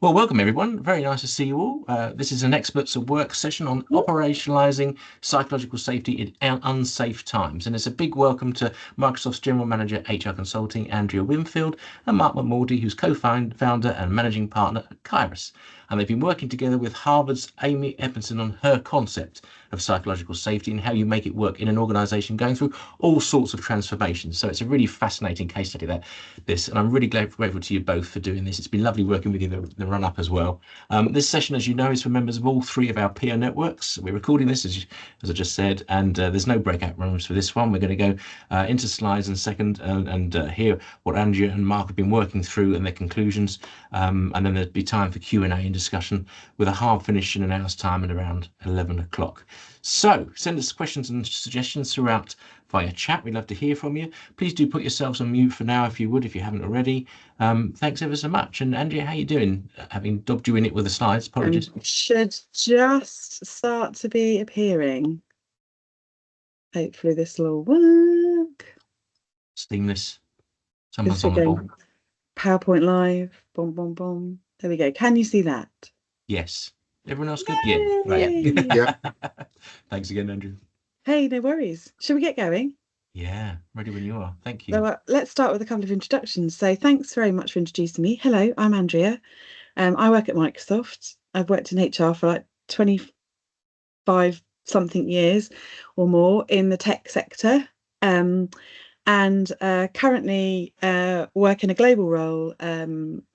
Well, welcome everyone. Very nice to see you all. This is an Experts at Work session on operationalising psychological safety in unsafe times. And it's a big welcome to Microsoft's General Manager HR Consulting, Andrea Winfield, and Mark McMordie, who's co-founder and managing partner at Caerus. And they've been working together with Harvard's Amy Edmondson on her concept of psychological safety and how you make it work in an organisation going through all sorts of transformations. So it's a really fascinating case study, and I'm really grateful to you both for doing this. It's been lovely working with you the run up as well. This session, as you know, is for members of all three of our peer networks. We're recording this, as I just said, and there's no breakout rooms for this one. We're going to go into slides in a second and hear what Andrea and Mark have been working through and their conclusions. And then there'll be time for Q&A and discussion with a hard finish in an hour's time at around 11 o'clock. So send us questions and suggestions throughout via chat. We'd love to hear from you. Please do put yourselves on mute for now if you would, if you haven't already. Thanks ever so much. And Andrea, how are you doing? Having dobbed you in it with the slides, apologies. Should just start to be appearing. Hopefully this will work. Seamless. Someone's on the ball. PowerPoint live. Boom, boom, boom. There we go. Can you see that? Yes. Everyone else good? Yeah. Right. Yeah. Thanks again, Andrew. Hey, no worries. Shall we get going? Yeah, ready when you are. Thank you. So let's start with a couple of introductions. So thanks very much for introducing me. Hello, I'm Andrea. I work at Microsoft. I've worked in HR for like 25 something years or more in the tech sector. And currently work in a global role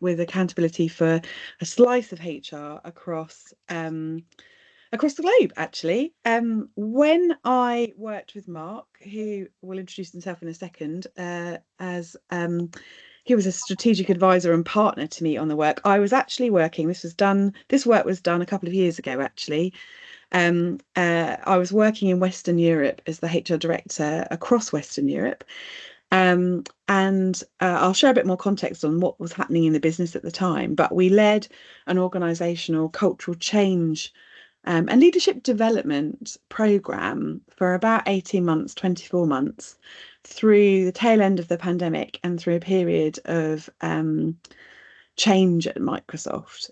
with accountability for a slice of HR across the globe, actually. When I worked with Mark, who will introduce himself in a second, as he was a strategic advisor and partner to me on the work, I was actually working. This work was done a couple of years ago, actually. I was working in Western Europe as the HR director across Western Europe. And I'll share a bit more context on what was happening in the business at the time. But we led an organisational cultural change and leadership development programme for about 18 months, 24 months, through the tail end of the pandemic and through a period of change at Microsoft,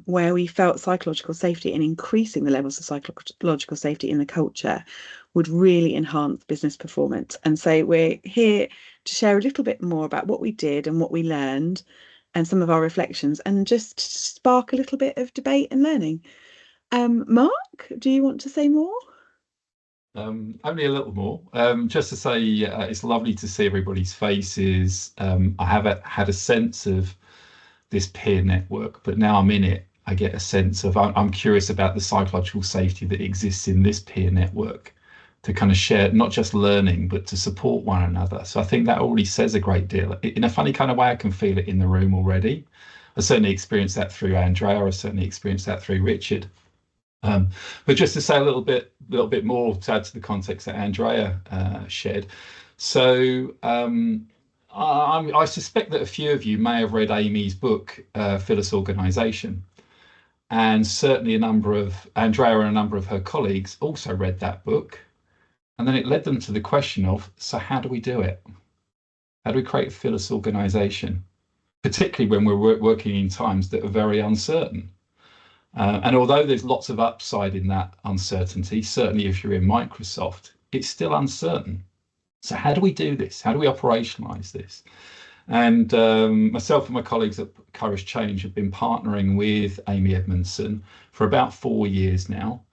where we felt psychological safety and increasing the levels of psychological safety in the culture would really enhance business performance. And so we're here to share a little bit more about what we did and what we learned and some of our reflections, and just spark a little bit of debate and learning. Mark, do you want to say more? Only a little more. Just to say, it's lovely to see everybody's faces. I have had a sense of this peer network, but now I'm in it, I get a sense of I'm curious about the psychological safety that exists in this peer network, to kind of share not just learning but to support one another. So I think that already says a great deal. In a funny kind of way, I can feel it in the room already. I certainly experienced that through Andrea. I certainly experienced that through Richard. But just to say a little bit more to add to the context that Andrea shared. So I suspect that a few of you may have read Amy's book, Phyllis Organisation, and certainly Andrea and a number of her colleagues also read that book, and then it led them to the question of, so how do we do it? How do we create a Phyllis Organisation, particularly when we're working in times that are very uncertain? And although there's lots of upside in that uncertainty, certainly if you're in Microsoft, it's still uncertain. So how do we do this? How do we operationalize this? And myself and my colleagues at Courage Change have been partnering with Amy Edmondson for about 4 years now.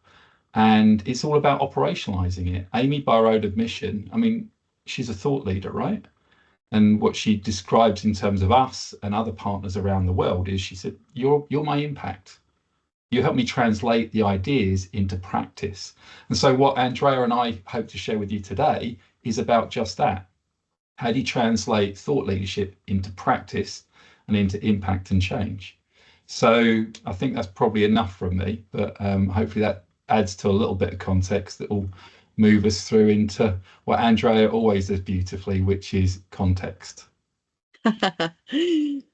And it's all about operationalizing it. Amy, by her own admission, I mean, she's a thought leader, right? And what she describes in terms of us and other partners around the world is, she said, you're my impact. You help me translate the ideas into practice. And so what Andrea and I hope to share with you today is about just that. How do you translate thought leadership into practice and into impact and change? So I think that's probably enough from me, but hopefully that adds to a little bit of context that will move us through into what Andrea always does beautifully, which is context.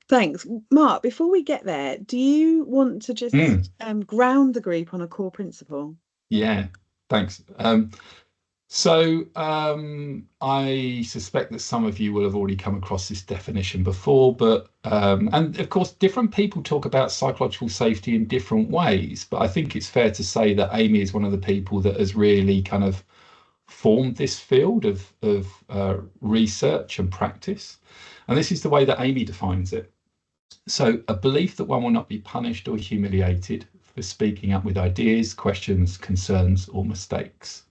Thanks. Mark, before we get there, do you want to just ground the group on a core principle? Yeah, thanks. So I suspect that some of you will have already come across this definition before, but and of course, different people talk about psychological safety in different ways. But I think it's fair to say that Amy is one of the people that has really kind of formed this field of research and practice. And this is the way that Amy defines it. So a belief that one will not be punished or humiliated for speaking up with ideas, questions, concerns, or mistakes.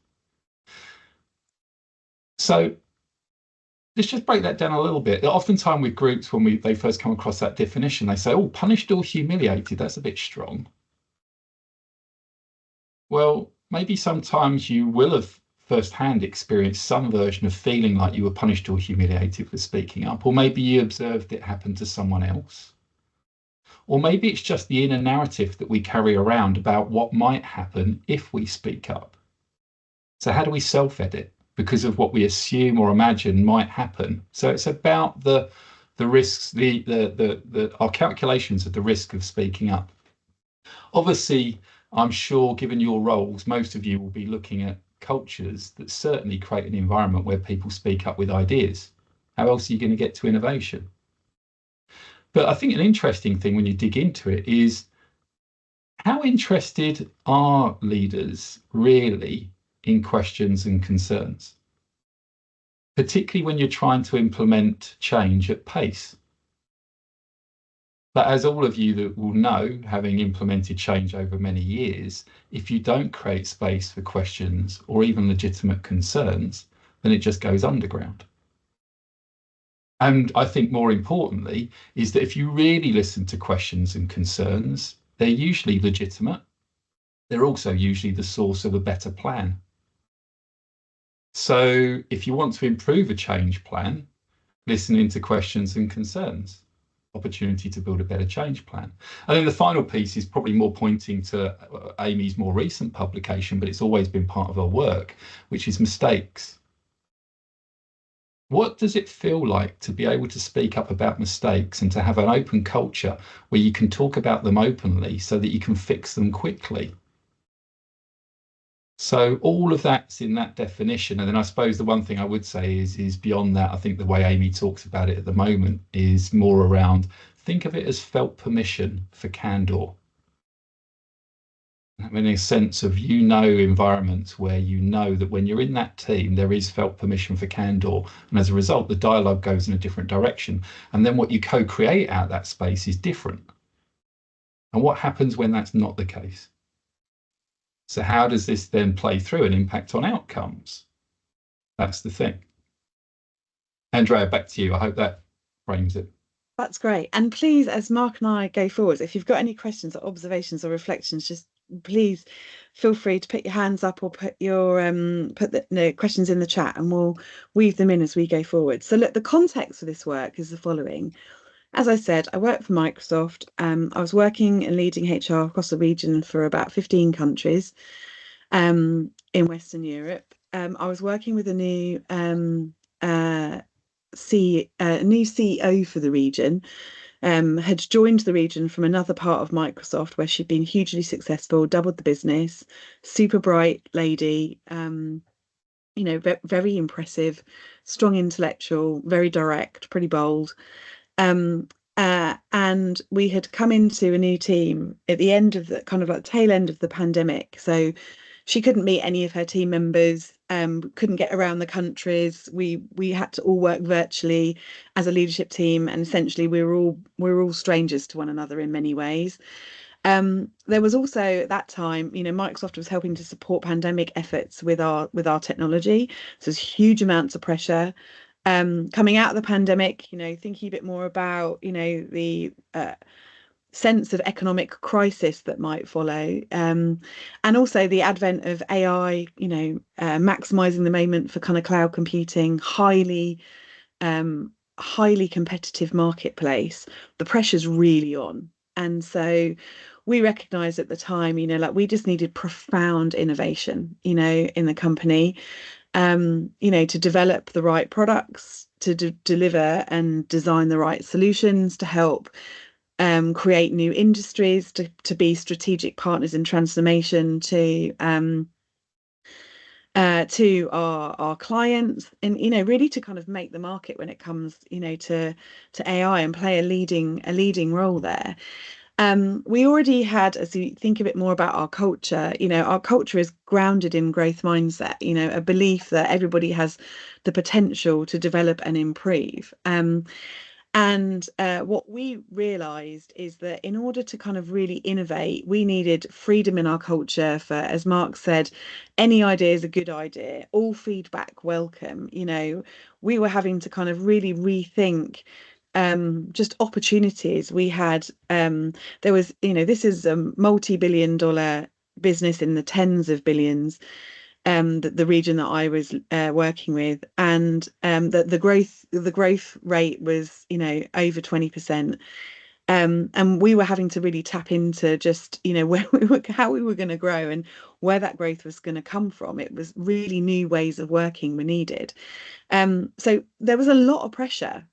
So let's just break that down a little bit. Oftentimes with groups, when they first come across that definition, they say, oh, punished or humiliated, that's a bit strong. Well, maybe sometimes you will have firsthand experienced some version of feeling like you were punished or humiliated for speaking up, or maybe you observed it happen to someone else. Or maybe it's just the inner narrative that we carry around about what might happen if we speak up. So how do we self-edit? Because of what we assume or imagine might happen. So it's about the risks, our calculations of the risk of speaking up. Obviously, I'm sure, given your roles, most of you will be looking at cultures that certainly create an environment where people speak up with ideas. How else are you going to get to innovation? But I think an interesting thing when you dig into it is, how interested are leaders really in questions and concerns, particularly when you're trying to implement change at pace? But as all of you that will know, having implemented change over many years, if you don't create space for questions or even legitimate concerns, then it just goes underground. And I think more importantly is that if you really listen to questions and concerns, they're usually legitimate. They're also usually the source of a better plan. So if you want to improve a change plan, listening to questions and concerns, opportunity to build a better change plan. And then the final piece is probably more pointing to Amy's more recent publication, but it's always been part of her work, which is mistakes. What does it feel like to be able to speak up about mistakes and to have an open culture where you can talk about them openly so that you can fix them quickly? So all of that's in that definition. And then I suppose the one thing I would say is beyond that, I think the way Amy talks about it at the moment is more around, think of it as felt permission for candor. I mean, a sense of, environments where you know that when you're in that team, there is felt permission for candor. And as a result, the dialogue goes in a different direction. And then what you co-create out of that space is different. And what happens when that's not the case? So how does this then play through and impact on outcomes? That's the thing. Andrea, back to you. I hope that frames it. That's great. And please, as Mark and I go forward, if you've got any questions or observations or reflections, just please feel free to put your hands up or put your questions in the chat, and we'll weave them in as we go forward. So look, the context for this work is the following. As I said, I work for Microsoft. I was working and leading HR across the region for about 15 countries in Western Europe. I was working with a new CEO for the region, had joined the region from another part of Microsoft where she'd been hugely successful, doubled the business, super bright lady, very impressive, strong intellectual, very direct, pretty bold. And we had come into a new team at the end of the kind of like tail end of the pandemic. So she couldn't meet any of her team members, couldn't get around the countries. We had to all work virtually as a leadership team, and essentially we were all strangers to one another in many ways. There was also at that time, Microsoft was helping to support pandemic efforts with our technology. So there's huge amounts of pressure. Coming out of the pandemic, thinking a bit more about, the sense of economic crisis that might follow, and also the advent of AI, maximizing the moment for kind of cloud computing, highly competitive marketplace. The pressure's really on. And so we recognized at the time, we just needed profound innovation, in the company. To develop the right products, to deliver and design the right solutions, to help create new industries, to be strategic partners in transformation, to to our clients, and really to kind of make the market when it comes to AI and play a leading role there. We already had, as you think a bit more about our culture, our culture is grounded in growth mindset, a belief that everybody has the potential to develop and improve. And what we realized is that in order to kind of really innovate, we needed freedom in our culture for, as Mark said, any idea is a good idea, all feedback welcome. We were having to kind of really rethink just opportunities we had. There was, this is a multi-billion-dollar business in the tens of billions, the region that I was working with, and the growth rate was over 20%. And we were having to really tap into just where how we were going to grow and where that growth was going to come from. It was really new ways of working were needed. So there was a lot of pressure,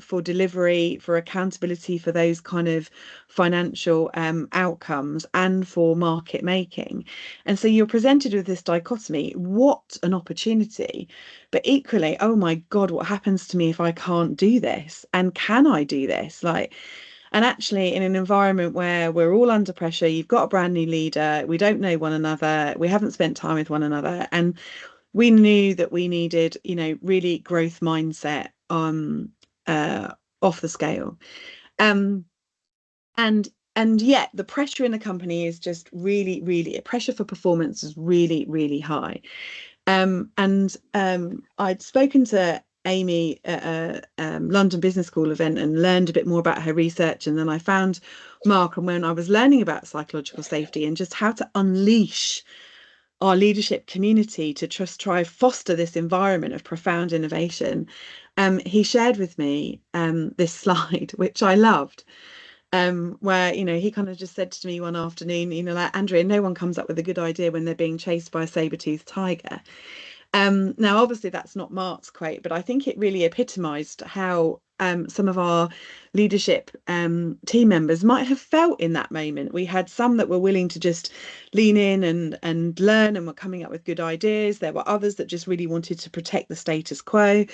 for delivery, for accountability, for those kind of financial outcomes, and for market making. And so you're presented with this dichotomy: what an opportunity, but equally, oh my God, what happens to me if I can't do this? And can I do this? And actually, in an environment where we're all under pressure, you've got a brand new leader, we don't know one another, we haven't spent time with one another, and we knew that we needed, really growth mindset off the scale. And yet the pressure in the company is just really pressure for performance is really high. I'd spoken to Amy at a London Business School event and learned a bit more about her research, and then I found Mark, and when I was learning about psychological safety and just how to unleash our leadership community to just try foster this environment of profound innovation, he shared with me this slide, which I loved, where he kind of just said to me one afternoon, like, Andrea, no one comes up with a good idea when they're being chased by a saber-toothed tiger. Now, obviously, that's not Mark's quote, but I think it really epitomised how some of our leadership team members might have felt in that moment. We had some that were willing to just lean in and learn and were coming up with good ideas. There were others that just really wanted to protect the status quo.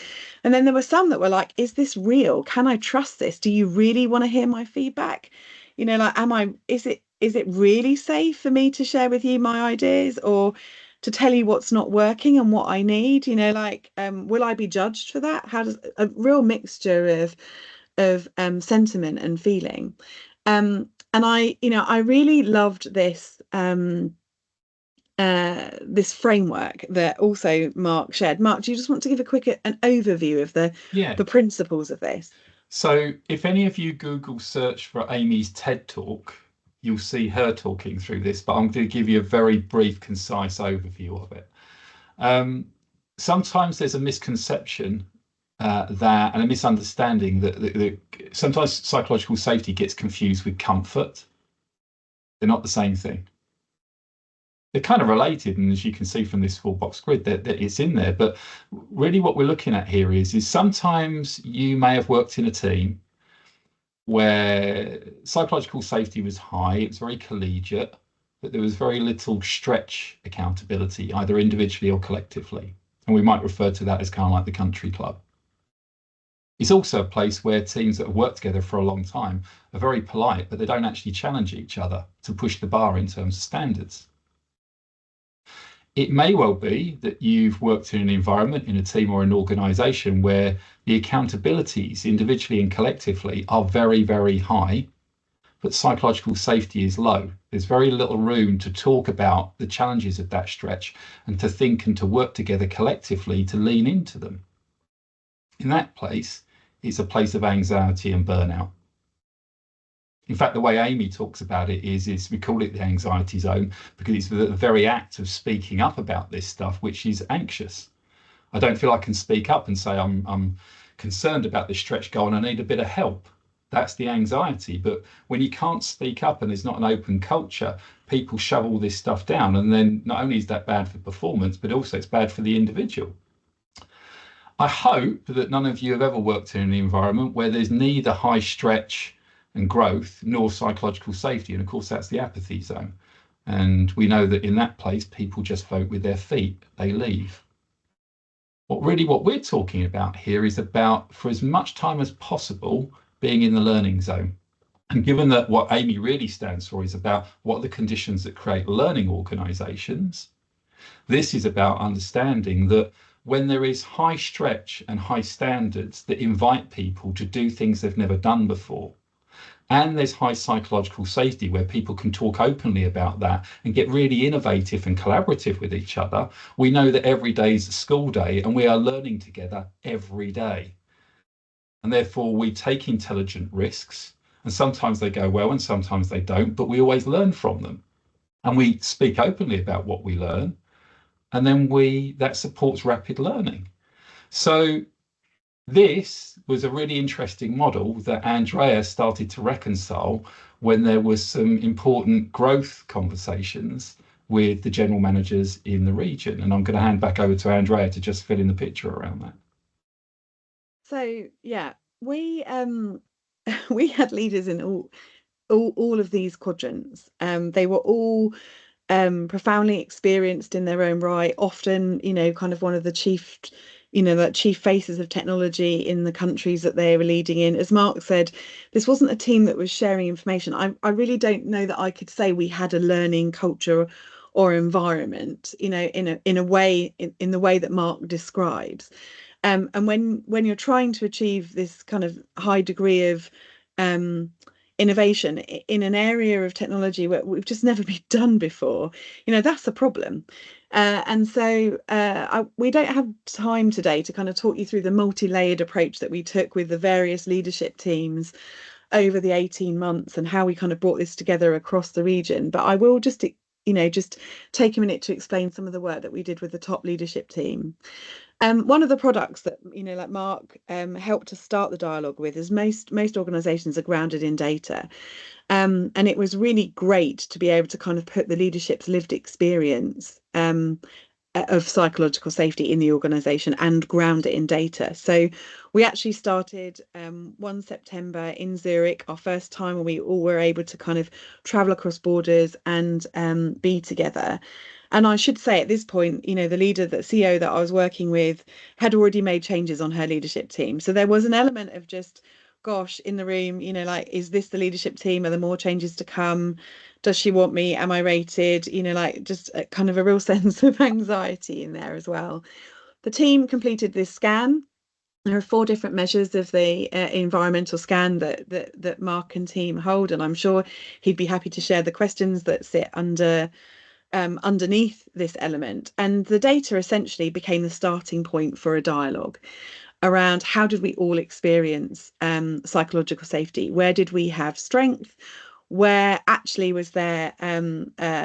And then there were some that were like, is this real? Can I trust this? Do you really want to hear my feedback? Is it really safe for me to share with you my ideas, or to tell you what's not working and what I need? Will I be judged for that? How does a real mixture of sentiment and feeling? And I really loved this this framework that also Mark shared. Mark, do you just want to give a quick an overview of the principles of this? So if any of you Google search for Amy's TED Talk, you'll see her talking through this, but I'm going to give you a very brief, concise overview of it. Sometimes there's a misconception and a misunderstanding that sometimes psychological safety gets confused with comfort. They're not the same thing. They're kind of related, and as you can see from this 4-box grid, that it's in there. But really what we're looking at here is sometimes you may have worked in a team where psychological safety was high, it was very collegiate, but there was very little stretch accountability, either individually or collectively. And we might refer to that as kind of like the country club. It's also a place where teams that have worked together for a long time are very polite, but they don't actually challenge each other to push the bar in terms of standards. It may well be that you've worked in an environment, in a team or an organisation, where the accountabilities individually and collectively are very high, but psychological safety is low. There's very little room to talk about the challenges of that stretch and to think and to work together collectively to lean into them. In that place, it's a place of anxiety and burnout. In fact, the way Amy talks about it is we call it the anxiety zone because it's the very act of speaking up about this stuff, which is anxious. I don't feel I can speak up and say I'm concerned about this stretch goal and I need a bit of help. That's the anxiety. But when you can't speak up and there's not an open culture, people shove all this stuff down. And then not only is that bad for performance, but also it's bad for the individual. I hope that none of you have ever worked in an environment where there's neither high stretch and growth nor psychological safety, and of course that's the apathy zone. And we know that in that place, people just vote with their feet, they leave. What we're talking about here is about, for as much time as possible, being in the learning zone. And given that what Amy really stands for is about what are the conditions that create learning organizations, this is about understanding that when there is high stretch and high standards that invite people to do things they've never done before, and there's high psychological safety where people can talk openly about that and get really innovative and collaborative with each other, we know that every day is a school day and we are learning together every day. And therefore we take intelligent risks, and sometimes they go well and sometimes they don't, but we always learn from them. And we speak openly about what we learn, and then that supports rapid learning. So this was a really interesting model that Andrea started to reconcile when there was some important growth conversations with the general managers in the region. And I'm going to hand back over to Andrea to just fill in the picture around that. So yeah, we we had leaders in all of these quadrants. They were all profoundly experienced in their own right, often, kind of one of the chief faces of technology in the countries that they were leading in. As Mark said, this wasn't a team that was sharing information. I really don't know that I could say we had a learning culture or environment, in a way, in the way that Mark describes. And when you're trying to achieve this kind of high degree of innovation in an area of technology where we've just never been done before, that's a problem. And so we don't have time today to kind of talk you through the multi-layered approach that we took with the various leadership teams over the 18 months and how we kind of brought this together across the region. But I will just take a minute to explain some of the work that we did with the top leadership team. One of the products that, like Mark helped to start the dialogue with, is most organizations are grounded in data. And it was really great to be able to kind of put the leadership's lived experience of psychological safety in the organization and ground it in data. So we actually started 1 September in Zurich, our first time when we all were able to kind of travel across borders and be together. And I should say at this point, the CEO that I was working with had already made changes on her leadership team. So there was an element of just, gosh, in the room, like, is this the leadership team? Are there more changes to come? Does she want me? Am I rated? Just a kind of a real sense of anxiety in there as well. The team completed this scan. There are 4 different measures of the environmental scan that Mark and team hold, and I'm sure he'd be happy to share the questions that sit underneath this element. And the data essentially became the starting point for a dialogue around how did we all experience psychological safety? Where did we have strength? Where actually was there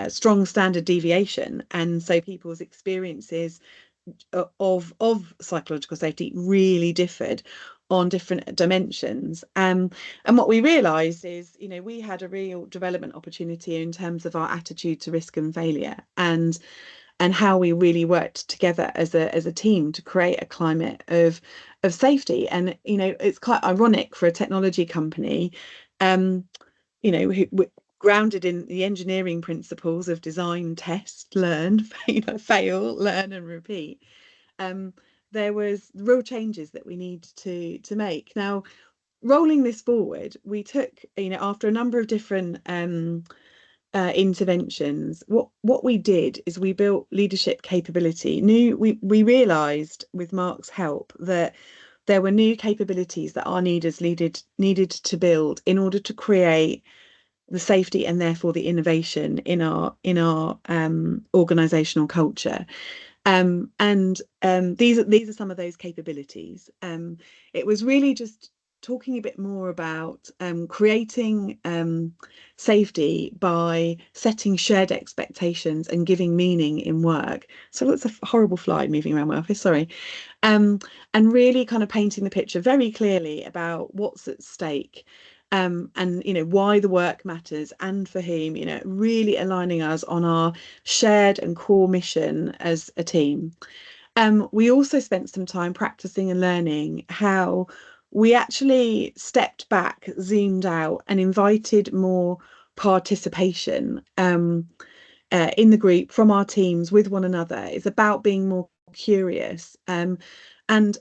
strong standard deviation? And so people's experiences of psychological safety really differed on different dimensions. And what we realized is, we had a real development opportunity in terms of our attitude to risk and failure, and how we really worked together as a team to create a climate of safety. And it's quite ironic for a technology company, who grounded in the engineering principles of design, test, learn, fail, learn and repeat. There was real changes that we need to make. Now, rolling this forward, we took, after a number of different interventions, what we did is we built leadership capability. We realized with Mark's help that there were new capabilities that our leaders needed to build in order to create the safety and therefore the innovation in our organizational culture. These are some of those capabilities. It was really just talking a bit more about creating safety by setting shared expectations and giving meaning in work. So it's a horrible fly moving around my office, sorry. And really kind of painting the picture very clearly about what's at stake. And why the work matters and for whom, really aligning us on our shared and core mission as a team. We also spent some time practicing and learning how we actually stepped back, zoomed out and invited more participation. in the group, from our teams, with one another. It's about being more curious, and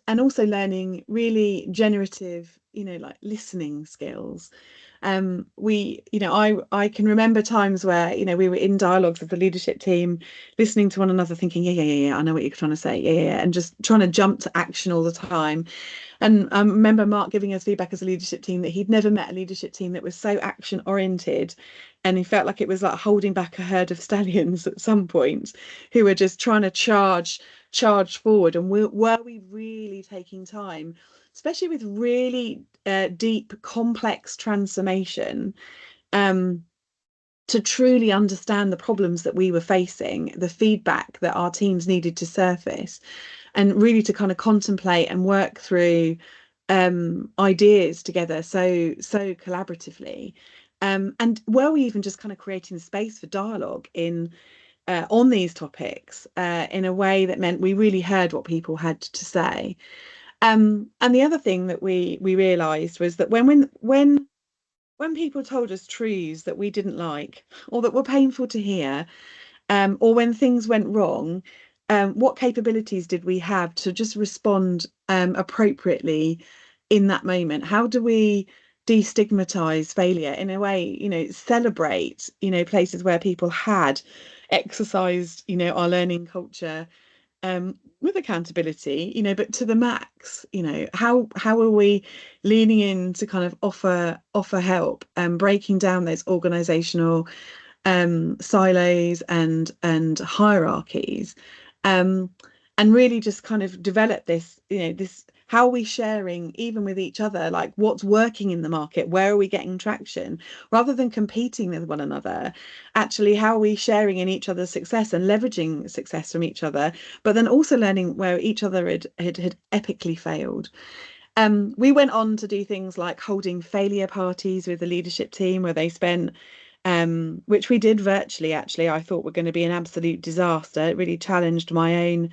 also learning really generative, like listening skills. I can remember times where, we were in dialogues with the leadership team, listening to one another, thinking, yeah, I know what you're trying to say, yeah, and just trying to jump to action all the time. And I remember Mark giving us feedback as a leadership team that he'd never met a leadership team that was so action oriented, and he felt like it was like holding back a herd of stallions at some point, who were just trying to charge forward. And were we really taking time, especially with really deep, complex transformation, to truly understand the problems that we were facing, the feedback that our teams needed to surface, and really to kind of contemplate and work through ideas together so collaboratively, and were we even just kind of creating the space for dialogue on these topics in a way that meant we really heard what people had to say. And the other thing that we realized was that when people told us truths that we didn't like, or that were painful to hear, or when things went wrong, what capabilities did we have to just respond appropriately in that moment? How do we destigmatize failure in a way, celebrate, places where people had exercised, our learning culture with accountability, but to the max? How are we leaning in to kind of offer help and breaking down those organizational silos and hierarchies, and really just kind of develop this, how are we sharing even with each other, like what's working in the market, where are we getting traction, rather than competing with one another? Actually, how are we sharing in each other's success and leveraging success from each other, but then also learning where each other had epically failed? We went on to do things like holding failure parties with the leadership team, where they spent, which we did virtually, actually, I thought were going to be an absolute disaster. It really challenged my own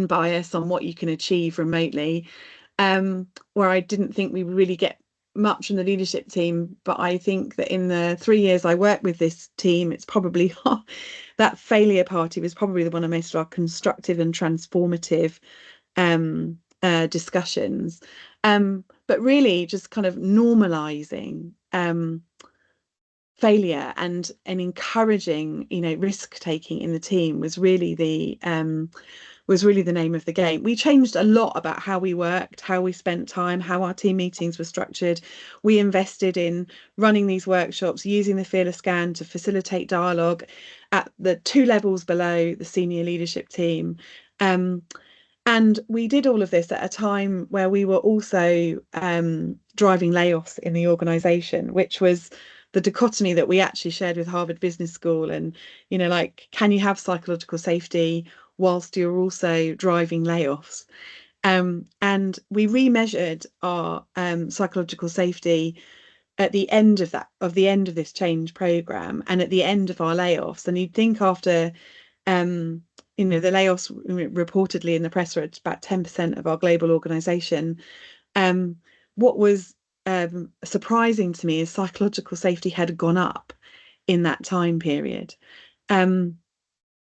bias on what you can achieve remotely, where I didn't think we would really get much from the leadership team. But I think that in the 3 years I worked with this team, it's probably that failure party was probably the one of most of our constructive and transformative discussions. But really just kind of normalizing failure and encouraging, risk taking in the team was really the name of the game. We changed a lot about how we worked, how we spent time, how our team meetings were structured. We invested in running these workshops, using the Fearless Scan to facilitate dialogue at the 2 levels below the senior leadership team. And we did all of this at a time where we were also driving layoffs in the organisation, which was the dichotomy that we actually shared with Harvard Business School. And, like, can you have psychological safety whilst you're also driving layoffs? And we remeasured our psychological safety at the end of this change program, and at the end of our layoffs. And you'd think after the layoffs reportedly in the press were at about 10% of our global organization. What was surprising to me is psychological safety had gone up in that time period,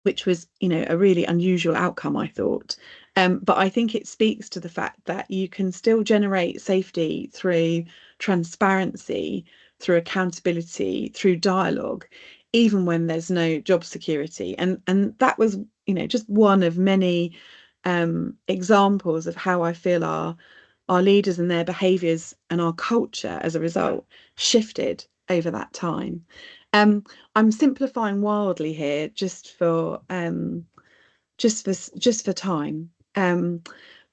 which was, a really unusual outcome, I thought. But I think it speaks to the fact that you can still generate safety through transparency, through accountability, through dialogue, even when there's no job security. And that was, just one of many examples of how I feel our leaders and their behaviours and our culture as a result shifted over that time. I'm simplifying wildly here just for time.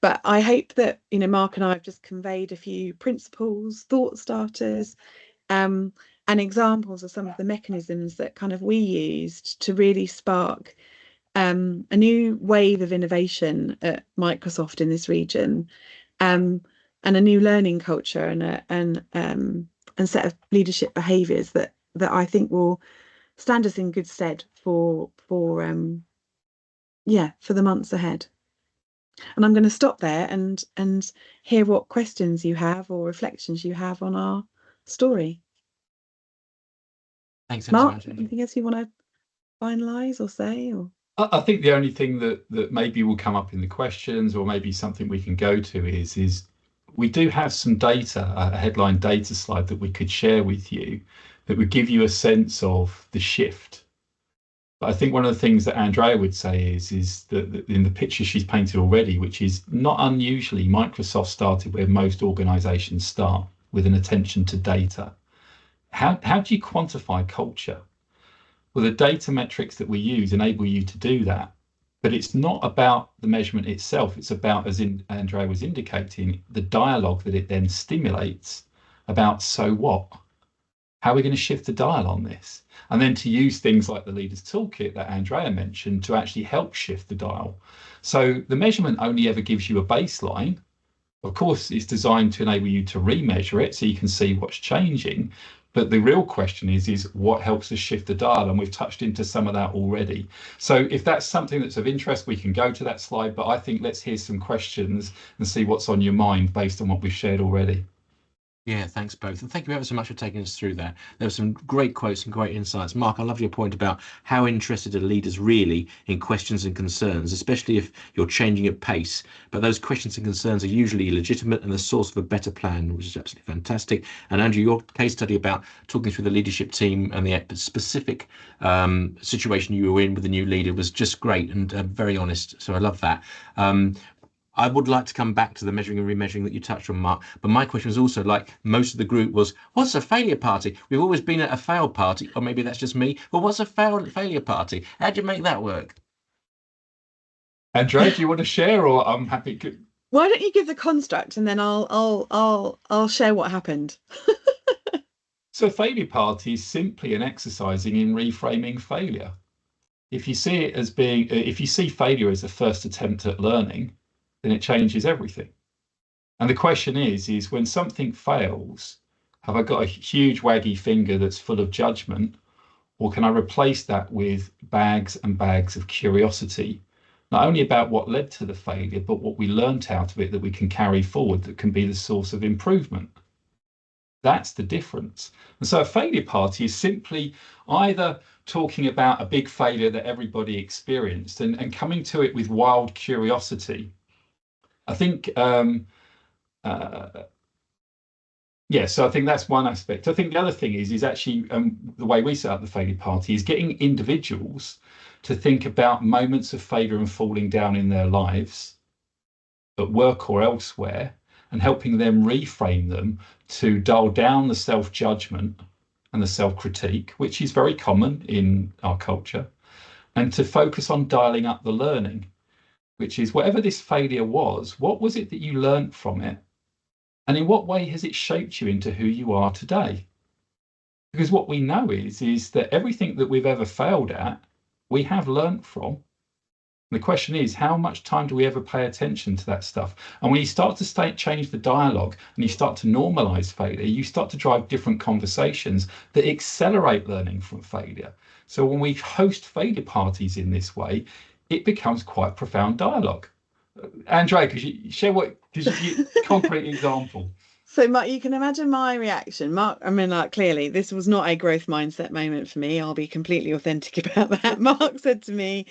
But I hope that, Mark and I have just conveyed a few principles, thought starters, and examples of some of the mechanisms that kind of we used to really spark a new wave of innovation at Microsoft in this region, and a new learning culture and set of leadership behaviours that I think will stand us in good stead for the months ahead. And I'm going to stop there and hear what questions you have or reflections you have on our story. Thanks ever so Mark, much, Andrew. anything else you want to finalise or say? Or I think the only thing that maybe will come up in the questions, or maybe something we can go to, is we do have some data, a headline data slide that we could share with you that would give you a sense of the shift. But I think one of the things that Andrea would say is that in the picture she's painted already, which is not unusually, Microsoft started where most organizations start, with an attention to data. How do you quantify culture? Well, the data metrics that we use enable you to do that, but it's not about the measurement itself. It's about, as Andrea was indicating, the dialogue that it then stimulates about, so what? How are we going to shift the dial on this? And then to use things like the Leaders Toolkit that Andrea mentioned to actually help shift the dial. So the measurement only ever gives you a baseline. Of course, it's designed to enable you to remeasure it so you can see what's changing. But the real question is what helps us shift the dial? And we've touched into some of that already. So if that's something that's of interest, we can go to that slide. But I think let's hear some questions and see what's on your mind based on what we've shared already. Yeah, thanks both. And thank you ever so much for taking us through that. There were some great quotes and great insights. Mark, I love your point about how interested are leaders really in questions and concerns, especially if you're changing at pace. But those questions and concerns are usually legitimate and the source of a better plan, which is absolutely fantastic. And Andrew, your case study about talking through the leadership team and the specific situation you were in with the new leader was just great and very honest. So I love that. I would like to come back to the measuring and remeasuring that you touched on, Mark. But my question was also, like most of the group, was what's a failure party? We've always been at a failed party, or maybe that's just me. But what's a failure party? How do you make that work? Andrea, do you want to share, or I'm happy to... Why don't you give the construct and then I'll share what happened. So failure party is simply an exercising in reframing failure. If you see it as being, if you see failure as a first attempt at learning, then it changes everything. And the question is when something fails, have I got a huge waggy finger that's full of judgment, or can I replace that with bags and bags of curiosity, not only about what led to the failure, but what we learnt out of it that we can carry forward, that can be the source of improvement? That's the difference. And so a failure party is simply either talking about a big failure that everybody experienced and coming to it with wild curiosity. I think, so I think that's one aspect. I think the other thing is actually the way we set up the failure party is getting individuals to think about moments of failure and falling down in their lives, at work or elsewhere, and helping them reframe them to dial down the self-judgment and the self-critique, which is very common in our culture, and to focus on dialing up the learning, which is whatever this failure was, what was it that you learned from it? And in what way has it shaped you into who you are today? Because what we know is that everything that we've ever failed at, we have learned from. And the question is, how much time do we ever pay attention to that stuff? And when you start to change the dialogue and you start to normalize failure, you start to drive different conversations that accelerate learning from failure. So when we host failure parties in this way, it becomes quite profound dialogue. Andrea, could you share concrete example? So, Mark, you can imagine my reaction. Mark, I mean, like, clearly, this was not a growth mindset moment for me. I'll be completely authentic about that. Mark said to me,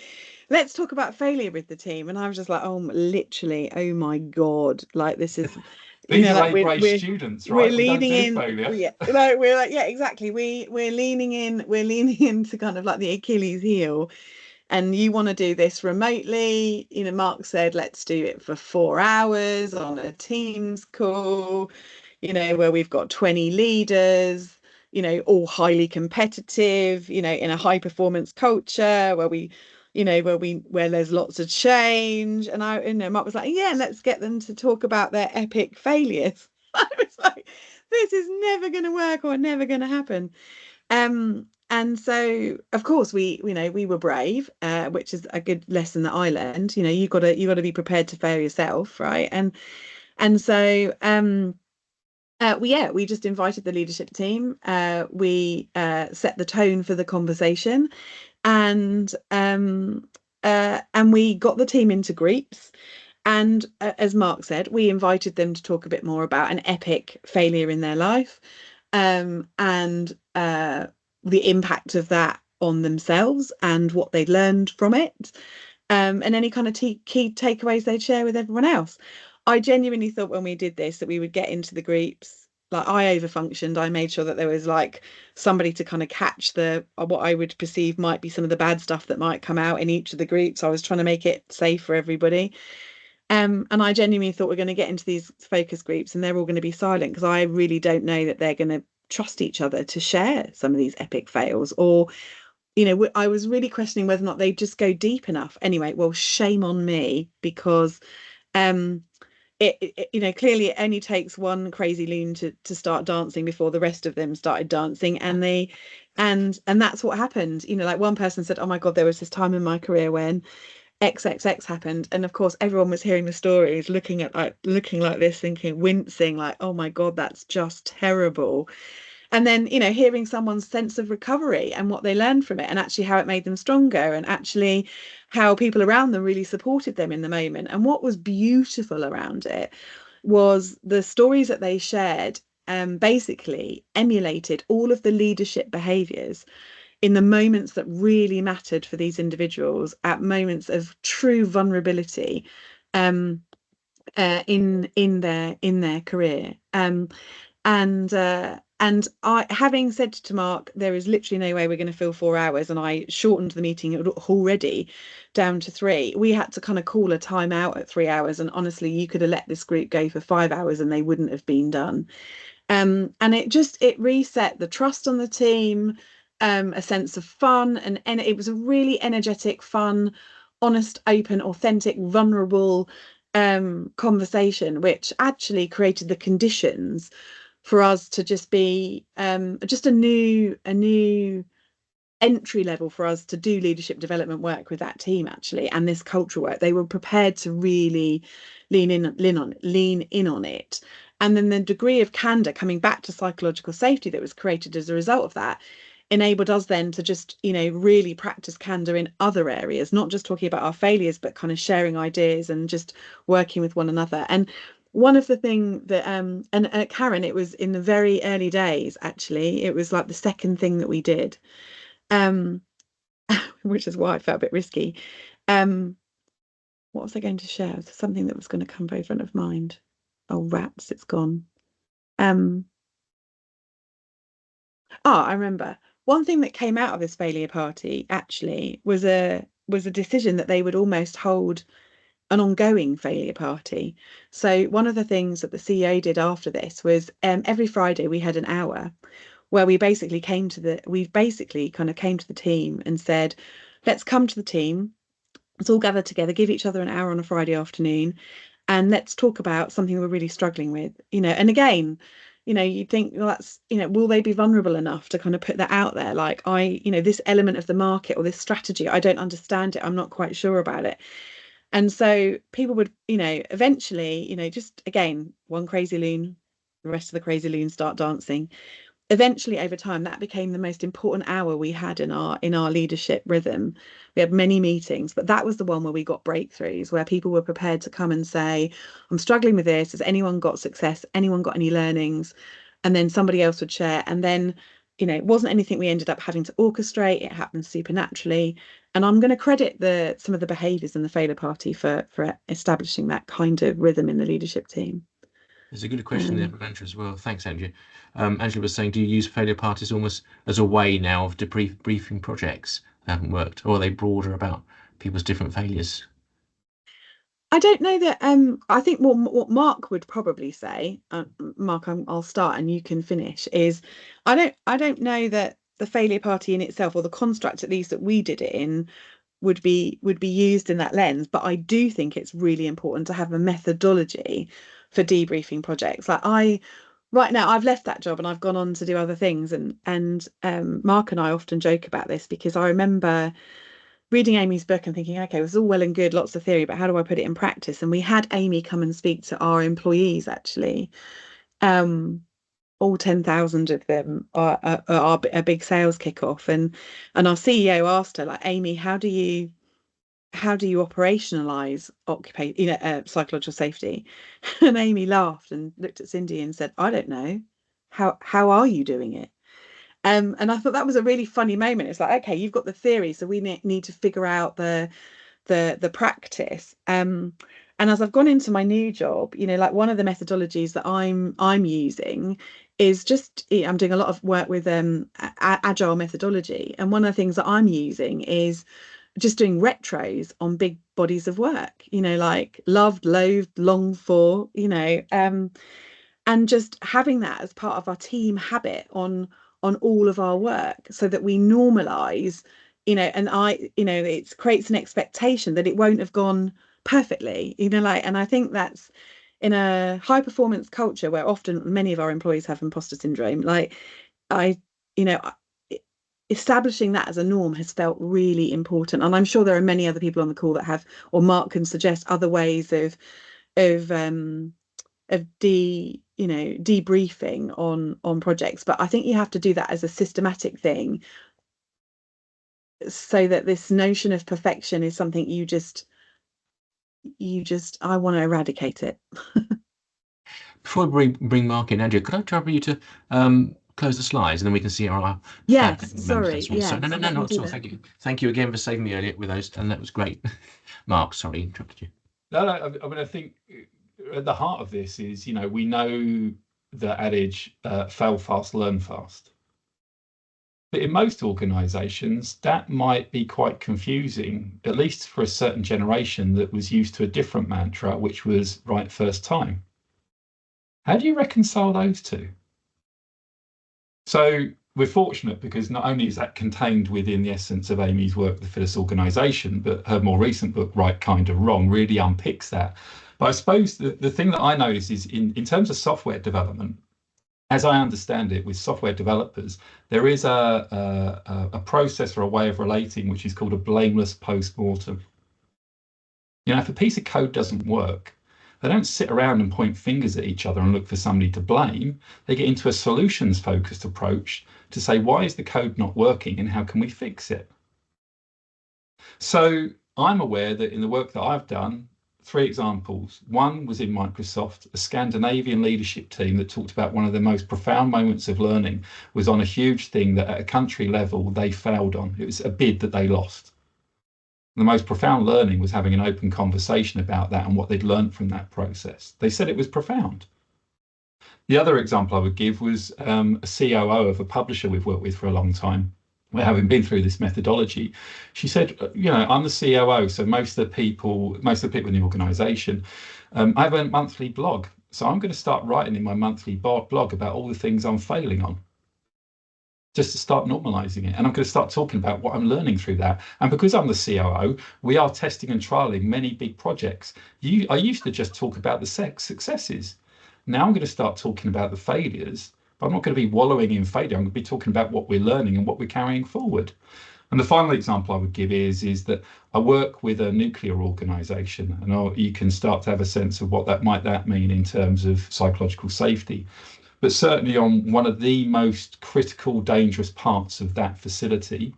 let's talk about failure with the team. And I was just like, oh, literally, oh my God, like this is... These are A-grade students, right? We're leaning in. Yeah, like, we're like, yeah, exactly. We're leaning into kind of like the Achilles heel. And you want to do this remotely. You know, Mark said, let's do it for 4 hours on a Teams call, you know, where we've got 20 leaders, you know, all highly competitive, you know, in a high performance culture where we, you know, where there's lots of change. And Mark was like, yeah, let's get them to talk about their epic failures. I was like, this is never going to work or never going to happen. And so, of course, we were brave, which is a good lesson that I learned. You know, you got to be prepared to fail yourself, right? And so, we just invited the leadership team. We set the tone for the conversation, and we got the team into groups. And as Mark said, we invited them to talk a bit more about an epic failure in their life, and the impact of that on themselves and what they learned from it, and any kind of key takeaways they'd share with everyone else. I genuinely thought when we did this that we would get into the groups. Like, I overfunctioned. I made sure that there was like somebody to kind of catch what I would perceive might be some of the bad stuff that might come out in each of the groups. I was trying to make it safe for everybody. And I genuinely thought we're going to get into these focus groups and they're all going to be silent, because I really don't know that they're going to trust each other to share some of these epic fails, or I was really questioning whether or not they just go deep enough. Anyway, well, shame on me, because it clearly it only takes one crazy loon to start dancing before the rest of them started dancing, and that's what happened. Like, one person said, oh my God, there was this time in my career when XXX happened, and of course everyone was hearing the stories, looking like this, thinking, wincing, like, oh my God, that's just terrible. And then hearing someone's sense of recovery and what they learned from it, and actually how it made them stronger, and actually how people around them really supported them in the moment. And what was beautiful around it was the stories that they shared basically emulated all of the leadership behaviors in the moments that really mattered for these individuals, at moments of true vulnerability in their career. And I, having said to Mark, there is literally no way we're going to fill 4 hours, and I shortened the meeting already down to 3. We had to kind of call a time out at 3 hours, and honestly, you could have let this group go for 5 hours and they wouldn't have been done. And it reset the trust on the team, a sense of fun, and it was a really energetic, fun, honest, open, authentic, vulnerable conversation, which actually created the conditions for us to just be just a new entry level for us to do leadership development work with that team, actually, and this cultural work. They were prepared to really lean in on it. And then the degree of candor, coming back to psychological safety, that was created as a result of that, enabled us then to just really practice candor in other areas, not just talking about our failures, but kind of sharing ideas and just working with one another. And one of the things that and Karen, it was in the very early days, actually, it was like the second thing that we did, which is why I felt a bit risky. What was I going to share? Something that was going to come very front of mind. Oh, rats, it's gone. I remember. One thing that came out of this failure party actually was a decision that they would almost hold an ongoing failure party. So one of the things that the CEO did after this was every Friday we had an hour where we basically came to the team and said, let's come to the team, let's all gather together, give each other an hour on a Friday afternoon, and let's talk about something we're really struggling with. And again, you'd think, well, that's, will they be vulnerable enough to kind of put that out there? Like, this element of the market or this strategy, I don't understand it, I'm not quite sure about it. And so people would, eventually, just again, one crazy loon, the rest of the crazy loons start dancing. Eventually, over time, that became the most important hour we had in our leadership rhythm. We had many meetings, but that was the one where we got breakthroughs, where people were prepared to come and say, I'm struggling with this. Has anyone got success? Anyone got any learnings? And then somebody else would share. And then, it wasn't anything we ended up having to orchestrate. It happened supernaturally. And I'm going to credit some of the behaviours in the failure party for establishing that kind of rhythm in the leadership team. There's a good question there from Andrew as well. Thanks, Andrew. Angela was saying, do you use failure parties almost as a way now of debriefing projects that haven't worked, or are they broader about people's different failures? I don't know that. I think what Mark would probably say, Mark, I'll start and you can finish, is I don't know that the failure party in itself, or the construct at least that we did it in, would be used in that lens. But I do think it's really important to have a methodology for debriefing projects. Like, right now I've left that job and I've gone on to do other things, and Mark and I often joke about this, because I remember reading Amy's book and thinking, okay, this is all well and good, lots of theory, but how do I put it in practice? And we had Amy come and speak to our employees, actually. All 10,000 of them are a big sales kickoff, and our CEO asked her, like, Amy, how do you operationalize psychological safety? And Amy laughed and looked at Cindy and said, I don't know. How are you doing it? And I thought that was a really funny moment. It's like, okay, you've got the theory, so we need to figure out the practice. And as I've gone into my new job, like one of the methodologies that I'm using is just, I'm doing a lot of work with agile methodology, and one of the things that I'm using is just doing retros on big bodies of work, like loved, loathed, longed for, and just having that as part of our team habit on all of our work, so that we normalize, and it creates an expectation that it won't have gone perfectly, and I think that's in a high performance culture where often many of our employees have imposter syndrome, like I you know establishing that as a norm has felt really important. And I'm sure there are many other people on the call that have, or Mark can suggest other ways of debriefing on projects, but I think you have to do that as a systematic thing, so that this notion of perfection is something you just I want to eradicate it. Before we bring Mark in, Andrea, could I trouble you to close the slides, and then we can see our Yes, sorry. yes, So, no, not at all. Thank you again for saving me earlier with those, and that was great. Mark, sorry, interrupted you. No, I mean, I think at the heart of this is, we know the adage, fail fast, learn fast. But in most organisations, that might be quite confusing, at least for a certain generation that was used to a different mantra, which was right first time. How do you reconcile those two? So we're fortunate because not only is that contained within the essence of Amy's work, The Fittest Organisation, but her more recent book, Right Kind of Wrong, really unpicks that. But I suppose the thing that I notice is in terms of software development, as I understand it, with software developers, there is a process or a way of relating which is called a blameless post-mortem. If a piece of code doesn't work, they don't sit around and point fingers at each other and look for somebody to blame. They get into a solutions-focused approach to say, why is the code not working and how can we fix it? So I'm aware that in the work that I've done, 3 examples. One was in Microsoft, a Scandinavian leadership team that talked about one of the most profound moments of learning was on a huge thing that at a country level they failed on. It was a bid that they lost. The most profound learning was having an open conversation about that and what they'd learned from that process. They said it was profound. The other example I would give was a COO of a publisher we've worked with for a long time. Having been through this methodology, she said, I'm the COO, so most of the people in the organisation, I have a monthly blog, so I'm going to start writing in my monthly blog about all the things I'm failing on, just to start normalising it. And I'm going to start talking about what I'm learning through that. And because I'm the COO, we are testing and trialling many big projects. I used to just talk about the successes. Now I'm going to start talking about the failures. But I'm not going to be wallowing in failure. I'm going to be talking about what we're learning and what we're carrying forward. And the final example I would give is that I work with a nuclear organisation, and you can start to have a sense of what that might mean in terms of psychological safety. But certainly on one of the most critical, dangerous parts of that facility,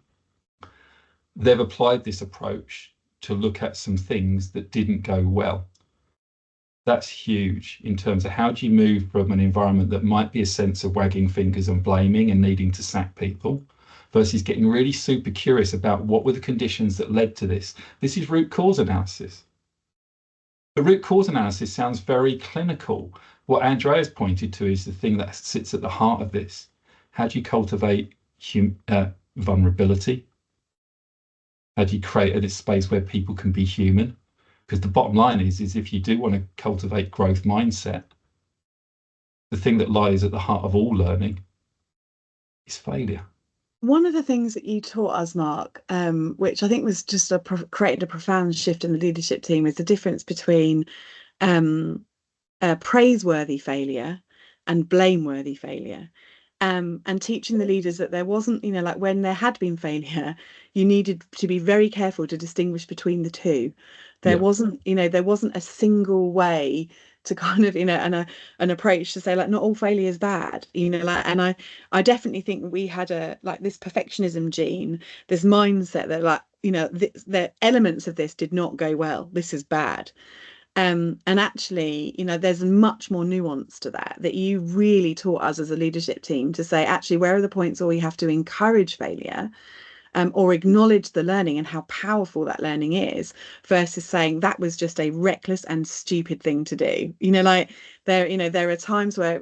they've applied this approach to look at some things that didn't go well. That's huge in terms of how do you move from an environment that might be a sense of wagging fingers and blaming and needing to sack people versus getting really super curious about what were the conditions that led to this. This is root cause analysis. The root cause analysis sounds very clinical. What Andrea's pointed to is the thing that sits at the heart of this. How do you cultivate vulnerability? How do you create a space where people can be human? Because the bottom line is if you do want to cultivate growth mindset, the thing that lies at the heart of all learning is failure. One of the things that you taught us, Mark, which I think was just created a profound shift in the leadership team, is the difference between praiseworthy failure and blameworthy failure. And teaching the leaders that there wasn't, like when there had been failure, you needed to be very careful to distinguish between the two. There wasn't a single way to kind of, and an approach to say like not all failure is bad, and I definitely think we had this perfectionism gene, this mindset that the elements of this did not go well. This is bad. And actually, there's much more nuance to that you really taught us as a leadership team to say, actually, where are the points where we have to encourage failure, or acknowledge the learning and how powerful that learning is, versus saying that was just a reckless and stupid thing to do. Like there are times where,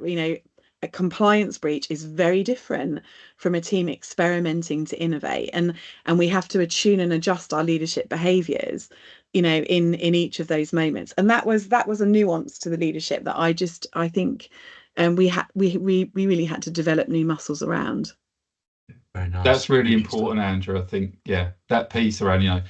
a compliance breach is very different from a team experimenting to innovate, and we have to attune and adjust our leadership behaviors, in each of those moments. And that was a nuance to the leadership that I think we really had to develop new muscles around. Very nice. That's really important, Andrew. I think, yeah, that piece around,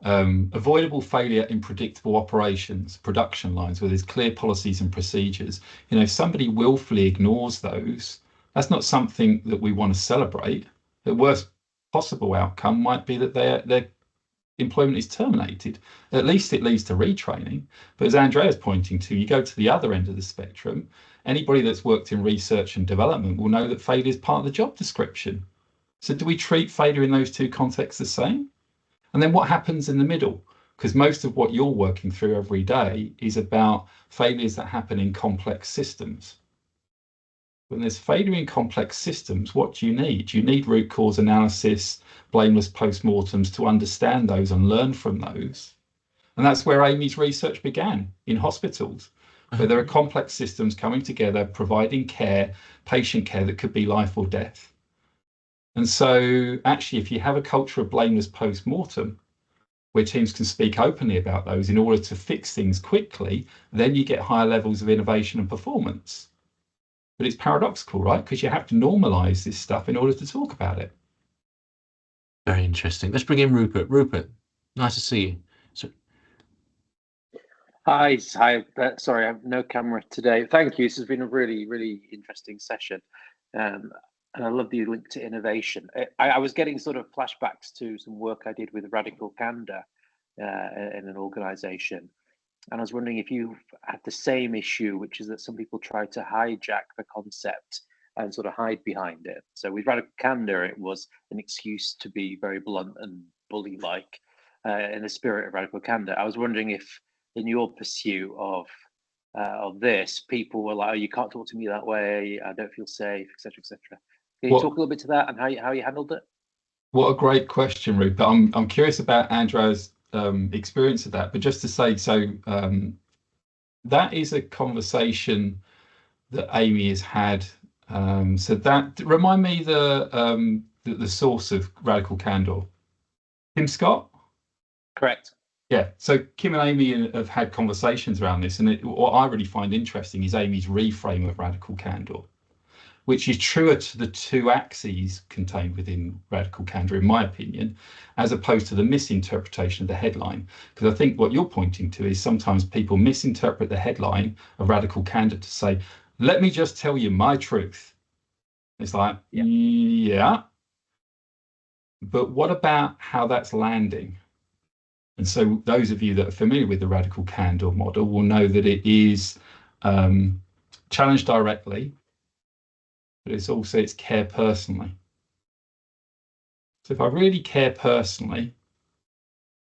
avoidable failure in predictable operations, production lines where there's clear policies and procedures. If somebody willfully ignores those, that's not something that we want to celebrate. The worst possible outcome might be that their employment is terminated. At least it leads to retraining. But as Andrea's pointing to, you go to the other end of the spectrum, anybody that's worked in research and development will know that failure is part of the job description. So do we treat failure in those two contexts the same? And then what happens in the middle? Because most of what you're working through every day is about failures that happen in complex systems. When there's failure in complex systems, what do you need? You need root cause analysis, blameless postmortems to understand those and learn from those. And that's where Amy's research began, in hospitals, where there are complex systems coming together, providing care, patient care that could be life or death. And so actually, if you have a culture of blameless post-mortem, where teams can speak openly about those in order to fix things quickly, then you get higher levels of innovation and performance. But it's paradoxical, right? Because you have to normalize this stuff in order to talk about it. Very interesting. Let's bring in Rupert. Rupert, nice to see you. Hi. Sorry, I have no camera today. Thank you. This has been a really, really interesting session. And I love the link to innovation. I was getting sort of flashbacks to some work I did with Radical Candor in an organization. And I was wondering if you had the same issue, which is that some people try to hijack the concept and sort of hide behind it. So with Radical Candor, it was an excuse to be very blunt and bully-like in the spirit of Radical Candor. I was wondering if in your pursuit of this, people were like, oh, you can't talk to me that way, I don't feel safe, etc., etc. Can you talk a little bit to that and how you handled it? What a great question, Rupert. I'm curious about Andrea's experience of that, but just to say, so that is a conversation that Amy has had. So that, remind me the source of Radical Candor. Kim Scott? Correct. Yeah, so Kim and Amy have had conversations around this, and what I really find interesting is Amy's reframe of Radical Candor, which is truer to the two axes contained within Radical Candor, in my opinion, as opposed to the misinterpretation of the headline. Because I think what you're pointing to is sometimes people misinterpret the headline of Radical Candor to say, let me just tell you my truth. It's like, yeah. But what about how that's landing? And so those of you that are familiar with the Radical Candor model will know that it is challenge directly, but it's care personally. So if I really care personally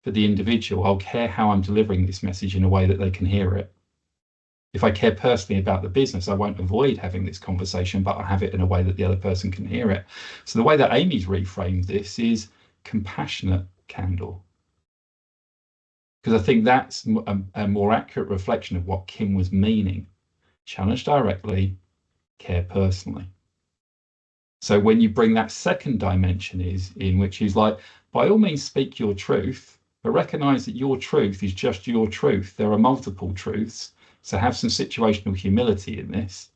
for the individual, I'll care how I'm delivering this message in a way that they can hear it. If I care personally about the business, I won't avoid having this conversation, but I'll have it in a way that the other person can hear it. So the way that Amy's reframed this is compassionate candor. Because I think that's a more accurate reflection of what Kim was meaning. Challenge directly, care personally. So when you bring that second dimension in, which is like, by all means, speak your truth, but recognize that your truth is just your truth. There are multiple truths. So have some situational humility in this,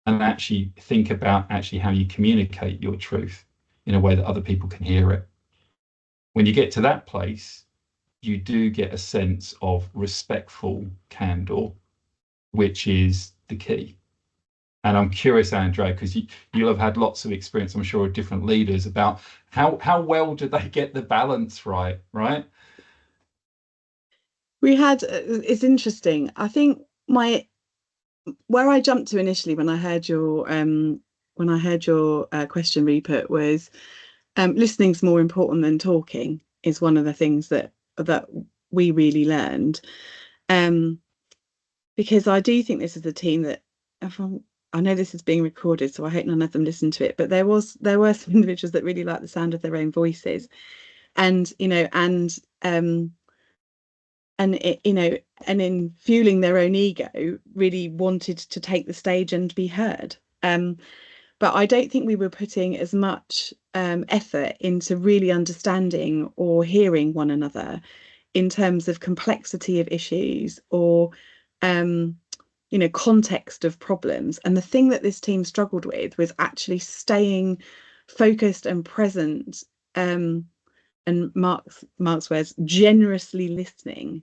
and actually think about how you communicate your truth in a way that other people can hear it. When you get to that place, you do get a sense of respectful candor, which is the key. And I'm curious, Andrea, because you'll have had lots of experience, I'm sure, with different leaders about how well do they get the balance right? We had, it's interesting. I think where I jumped to initially when I heard your question, Rupert, was listening's more important than talking is one of the things that we really learned. because I do think this is a team that, I know this is being recorded, so I hope none of them listen to it, but there were some individuals that really like the sound of their own voices, and and in fueling their own ego, really wanted to take the stage and be heard. But I don't think we were putting as much effort into really understanding or hearing one another in terms of complexity of issues or context of problems. And the thing that this team struggled with was actually staying focused and present, and Mark's words, generously listening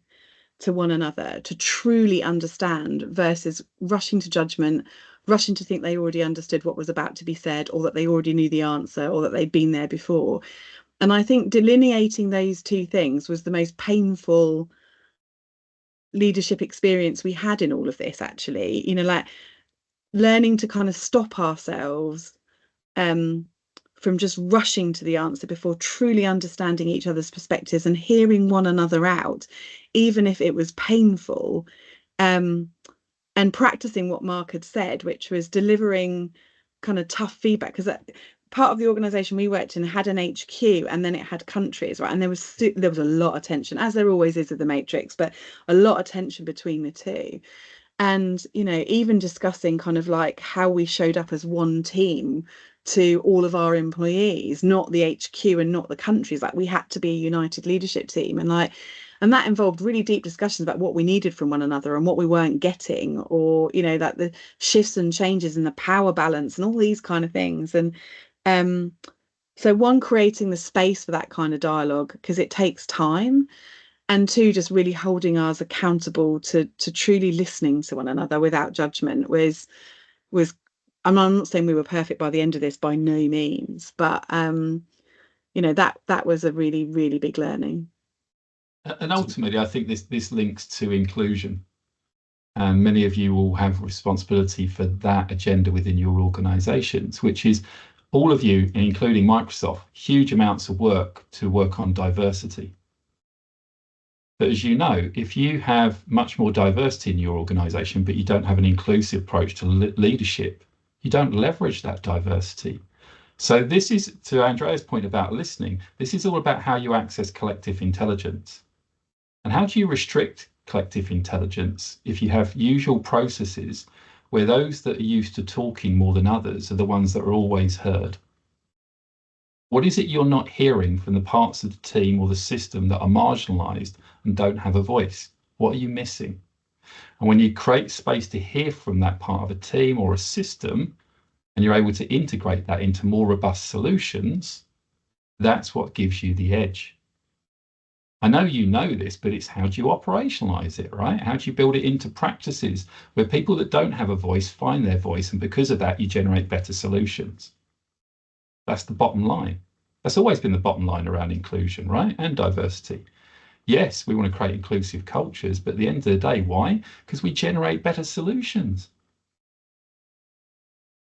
to one another to truly understand, versus rushing to judgment, rushing to think they already understood what was about to be said, or that they already knew the answer, or that they'd been there before. And I think delineating those two things was the most painful leadership experience we had in all of this, actually. Like learning to kind of stop ourselves from just rushing to the answer before truly understanding each other's perspectives and hearing one another out, even if it was painful, and practicing what Mark had said, which was delivering kind of tough feedback. Because part of the organisation we worked in had an HQ, and then it had countries, right? And there was a lot of tension, as there always is with the Matrix, but a lot of tension between the two. And even discussing kind of like how we showed up as one team to all of our employees, not the HQ and not the countries. Like we had to be a united leadership team, and that involved really deep discussions about what we needed from one another and what we weren't getting, or that the shifts and changes in the power balance and all these kind of things. And so one, creating the space for that kind of dialogue, because it takes time, and two, just really holding us accountable to truly listening to one another without judgment was I'm not saying we were perfect by the end of this, by no means, but that was a really, really big learning. And ultimately, I think this links to inclusion. And many of you will have responsibility for that agenda within your organizations, which is all of you, including Microsoft, huge amounts of work to work on diversity. But as you know, if you have much more diversity in your organization, but you don't have an inclusive approach to leadership, you don't leverage that diversity. So this is, to Andrea's point about listening, this is all about how you access collective intelligence. And how do you restrict collective intelligence if you have usual processes where those that are used to talking more than others are the ones that are always heard? What is it you're not hearing from the parts of the team or the system that are marginalized and don't have a voice? What are you missing? And when you create space to hear from that part of a team or a system, and you're able to integrate that into more robust solutions, that's what gives you the edge. I know you know this, but it's how do you operationalize it, right? How do you build it into practices where people that don't have a voice find their voice, and because of that, you generate better solutions? That's the bottom line. That's always been the bottom line around inclusion, right? And diversity. Yes, we want to create inclusive cultures, but at the end of the day, why? Because we generate better solutions.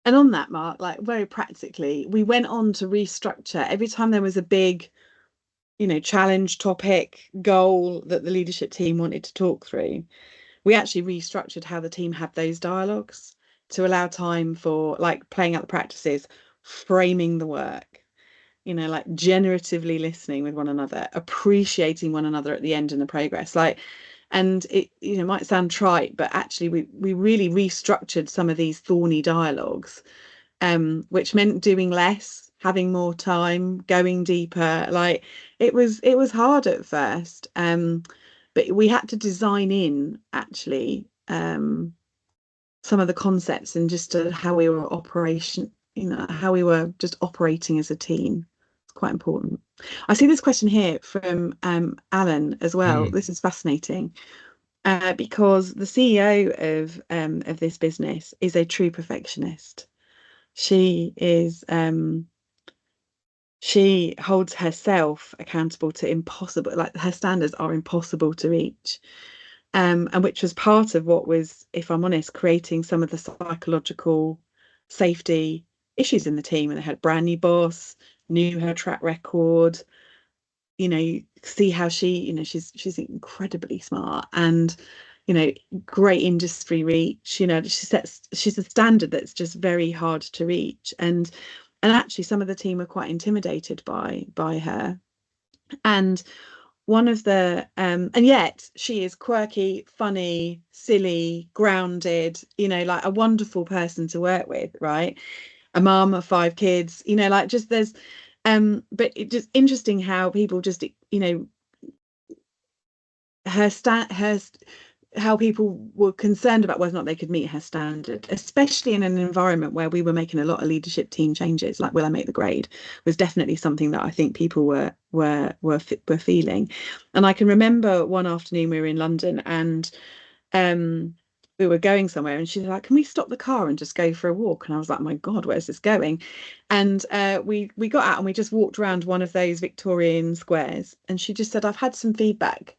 And on that, Mark, like very practically, we went on to restructure every time there was a big, challenge, topic, goal that the leadership team wanted to talk through. We actually restructured how the team had those dialogues to allow time for like playing out the practices, framing the work, like generatively listening with one another, appreciating one another at the end in the progress. And it might sound trite, but actually we really restructured some of these thorny dialogues, which meant doing less, having more time, going deeper. Like it was hard at first, but we had to design in actually some of the concepts and just how we were how we were just operating as a team. It's quite important. I see this question here from Alan as well. This is fascinating because the CEO of this business is a true perfectionist. She is she holds herself accountable to impossible, like her standards are impossible to reach, and which was part of what was, if I'm honest, creating some of the psychological safety issues in the team. And they had a brand new boss, knew her track record, see how she, she's incredibly smart, and great industry reach. She's a standard that's just very hard to reach, and actually some of the team are quite intimidated by her. And one of the and yet she is quirky, funny, silly, grounded, like a wonderful person to work with, right? A mum of 5 kids, just there's but it's just interesting how people just how people were concerned about whether or not they could meet her standard, especially in an environment where we were making a lot of leadership team changes. Like, will I make the grade was definitely something that I think people were feeling. And I can remember one afternoon we were in London, and we were going somewhere, and she's like, can we stop the car and just go for a walk? And I was like, my God, where's this going? And we got out and we just walked around one of those Victorian squares, and she just said, I've had some feedback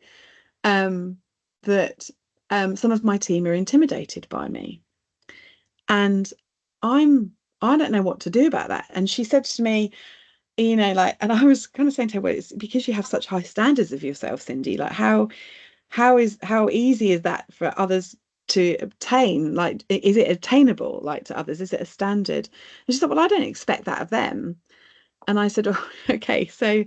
that some of my team are intimidated by me, and I don't know what to do about that. And she said to me, and I was kind of saying to her, well, it's because you have such high standards of yourself, Cindy. Like, how easy is that for others to obtain? Like, is it attainable, like, to others? Is it a standard? And she said, well, I don't expect that of them. And I said, oh, okay, so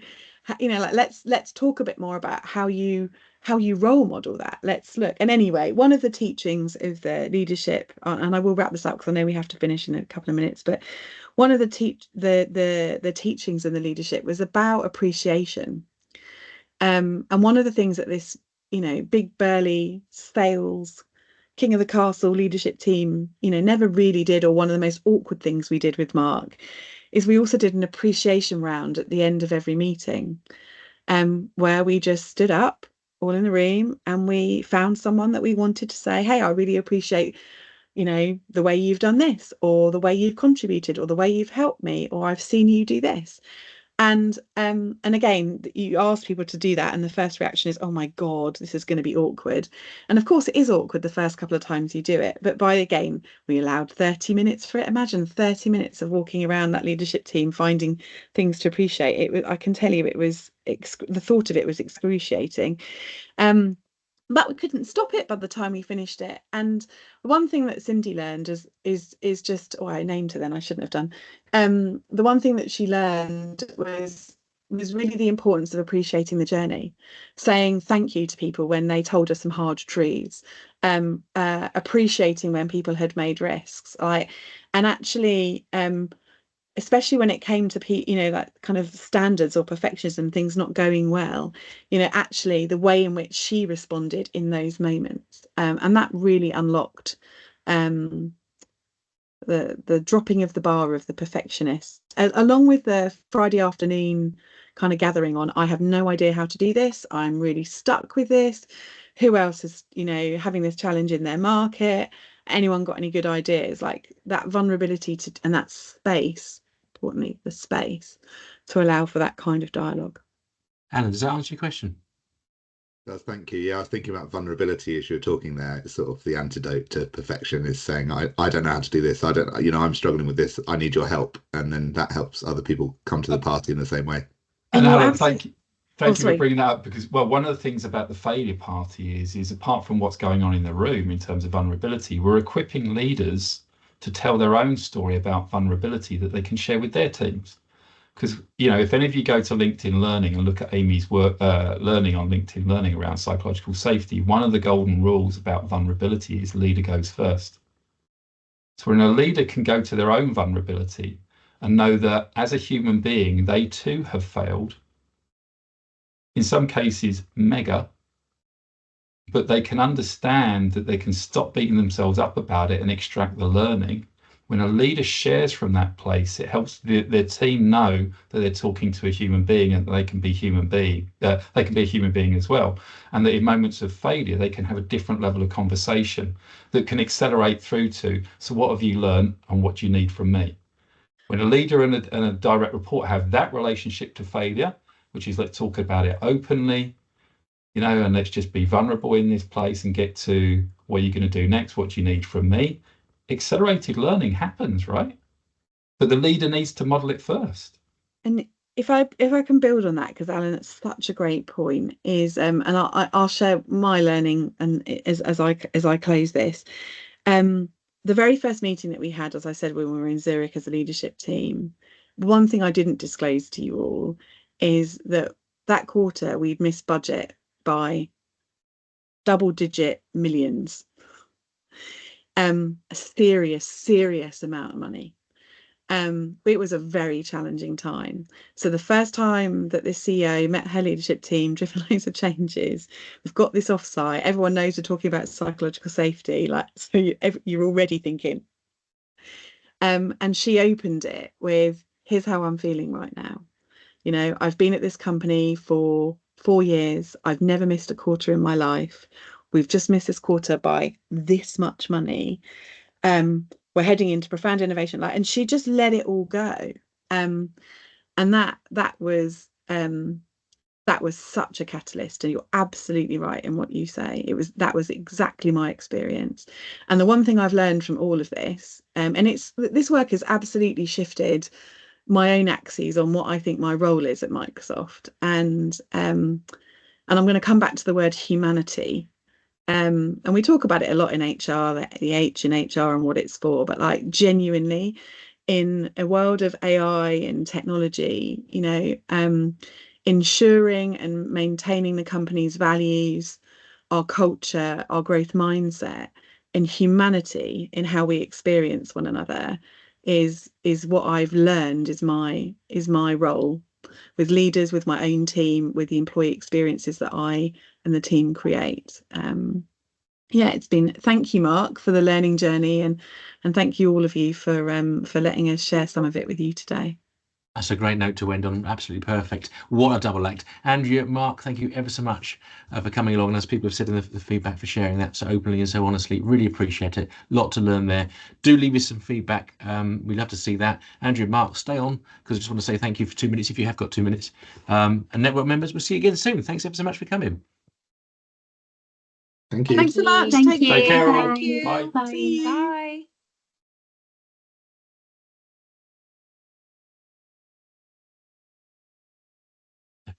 let's talk a bit more about how you role model that. Let's look. And anyway, one of the teachings of the leadership, and I will wrap this up because I know we have to finish in a couple of minutes, but one of the teachings in the leadership was about appreciation. And one of the things that this big burly sales king of the castle leadership team never really did, or one of the most awkward things we did with Mark, is we also did an appreciation round at the end of every meeting, where we just stood up all in the room and we found someone that we wanted to say, hey, I really appreciate the way you've done this, or the way you've contributed, or the way you've helped me, or I've seen you do this. And again, you ask people to do that, and the first reaction is, oh my God, this is going to be awkward. And of course it is awkward the first couple of times you do it, but we allowed 30 minutes for it. Imagine 30 minutes of walking around that leadership team finding things to appreciate. I can tell you, it was the thought of it was excruciating. But we couldn't stop it by the time we finished it. And one thing that Cindy learned is just, oh, I named her then, I shouldn't have done. The one thing that she learned was really the importance of appreciating the journey, saying thank you to people when they told us some hard truths, appreciating when people had made risks, and actually especially when it came to that kind of standards or perfectionism, things not going well, actually the way in which she responded in those moments, and that really unlocked the dropping of the bar of the perfectionist, along with the Friday afternoon kind of gathering on, I have no idea how to do this, I'm really stuck with this, who else is having this challenge in their market, anyone got any good ideas? Like, that vulnerability and that space, importantly the space, to allow for that kind of dialogue. Alan, does that answer your question? Thank you. Yeah, I was thinking about vulnerability as you were talking there. It's sort of the antidote to perfection is saying, I don't know how to do this. I don't, I'm struggling with this. I need your help. And then that helps other people come to the party in the same way. And Alan, thank you for bringing that up, because, well, one of the things about the failure party is apart from what's going on in the room in terms of vulnerability, we're equipping leaders to tell their own story about vulnerability that they can share with their teams. Because, if any of you go to LinkedIn Learning and look at Amy's work, learning on LinkedIn Learning around psychological safety, one of the golden rules about vulnerability is leader goes first. So when a leader can go to their own vulnerability and know that as a human being, they too have failed, in some cases mega, but they can understand that they can stop beating themselves up about it and extract the learning. When a leader shares from that place, it helps their team know that they're talking to a human being and that they can be human being. They can be a human being as well, and that in moments of failure, they can have a different level of conversation that can accelerate through to, so what have you learned and what do you need from me? When a leader and a direct report have that relationship to failure, which is, let's talk about it openly, and let's just be vulnerable in this place and get to what you're going to do next, what you need from me. Accelerated learning happens, right? But the leader needs to model it first. And if I can build on that, because Alan, it's such a great point, is and I'll share my learning and as I close this. The very first meeting that we had, as I said, when we were in Zurich as a leadership team, one thing I didn't disclose to you all is that quarter we'd missed budget by double-digit millions. A serious amount of money. It was a very challenging time. So the first time that this CEO met her leadership team, driven loads of changes, we've got this offsite. Everyone knows we're talking about psychological safety, like, so you're already thinking. And she opened it with, here's how I'm feeling right now. You know, I've been at this company for 4 years. I've never missed a quarter in my life. We've just missed this quarter by this much money. We're heading into profound innovation, and she just let it all go. And that was such a catalyst. And you're absolutely right in what you say. That was exactly my experience. And the one thing I've learned from all of this, and this work has absolutely shifted my own axes on what I think my role is at Microsoft. And I'm going to come back to the word humanity. And we talk about it a lot in HR, the H in HR and what it's for, but like genuinely in a world of AI and technology, you know, ensuring and maintaining the company's values, our culture, our growth mindset, and humanity in how we experience one another is what I've learned is my role with leaders, with my own team, with the employee experiences that I and the team create. Yeah, it's been, thank you, Mark, for the learning journey, and thank you all of you for letting us share some of it with you today. That's a great note to end on. Absolutely perfect. What a double act. Andrea, Mark, thank you ever so much for coming along. And as people have said in the feedback, for sharing that so openly and so honestly, really appreciate it. A lot to learn there. Do leave us some feedback. We'd love to see that. Andrea, Mark, stay on, because I just want to say thank you for 2 minutes if you have got 2 minutes. And network members, we'll see you again soon. Thanks ever so much for coming. Thank you. Thanks so much. Thank you. Take care, all. Thank you. Bye. See you. Bye.